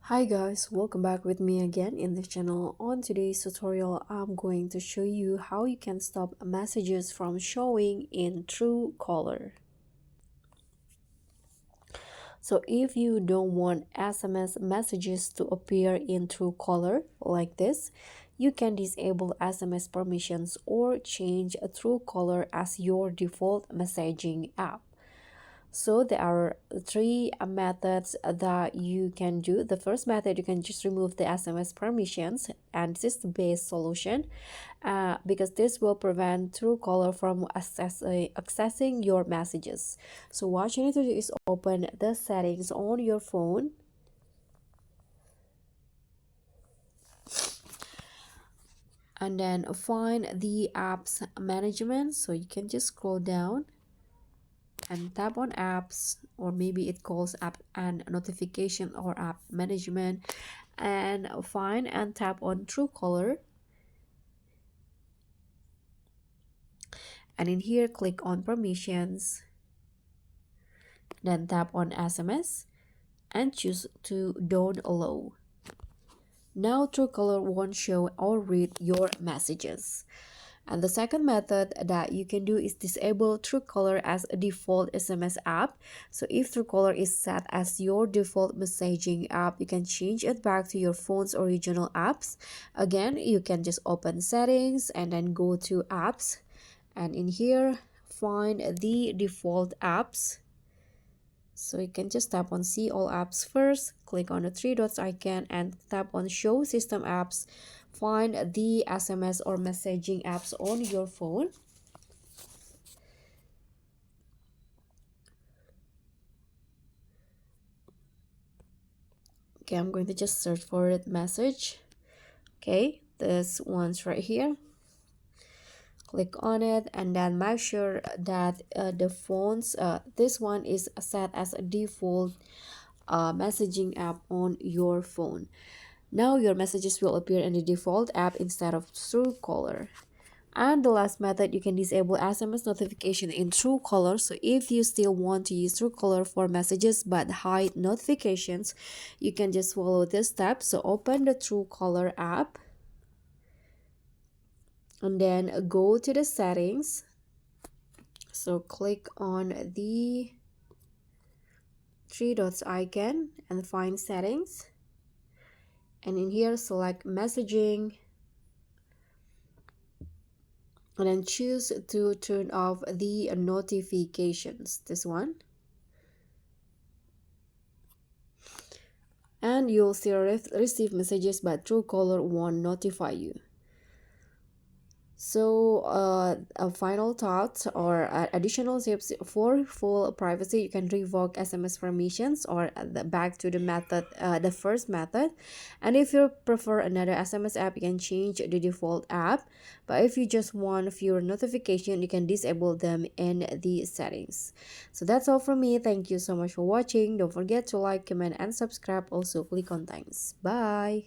Hi guys, welcome back with me again in the channel. On today's tutorial, I'm going to show you how you can stop messages from showing in Truecaller. So if you don't want SMS messages to appear in Truecaller like this, you can disable SMS permissions or change Truecaller as your default messaging app. So there are three methods that you can do. The first method, you can just remove the SMS permissions, and this is the best solution because this will prevent Truecaller from accessing your messages. So what you need to do is open the settings on your phone, and then find the apps management. So you can just scroll down and tap on apps, or maybe it calls app and notification or app management, and find and tap on Truecaller, and in here click on permissions, then tap on SMS and choose to don't allow. Now Truecaller won't show or read your messages. And the second method that you can do is disable Truecaller as a default SMS app. So if Truecaller is set as your default messaging app, you can change it back to your phone's original apps. Again, you can just open settings and then go to apps, and in here find the default apps. So you can just tap on see all apps first, click on the three dots icon and tap on show system apps. Find the SMS or messaging apps on your phone. Okay, I'm going to just search for it message. Okay, this one's right here. Click on it and then make sure that the phones this one is set as a default messaging app on your phone. Now your messages will appear in the default app instead of Truecaller. And the last method, you can disable SMS notification in Truecaller. So if you still want to use Truecaller for messages but hide notifications, you can just follow this step. So open the Truecaller app and then go to the settings. So click on the three dots icon and find settings, and in here select messaging, and then choose to turn off the notifications, this one, and you'll still receive messages but Truecaller won't notify you. So a final thought or additional tips for full privacy, you can revoke SMS permissions or back to the method, the first method. And if you prefer another SMS app, you can change the default app. But if you just want fewer notification, you can disable them in the settings. So that's all from me. Thank you so much for watching. Don't forget to like, comment, and subscribe. Also click on thanks. Bye.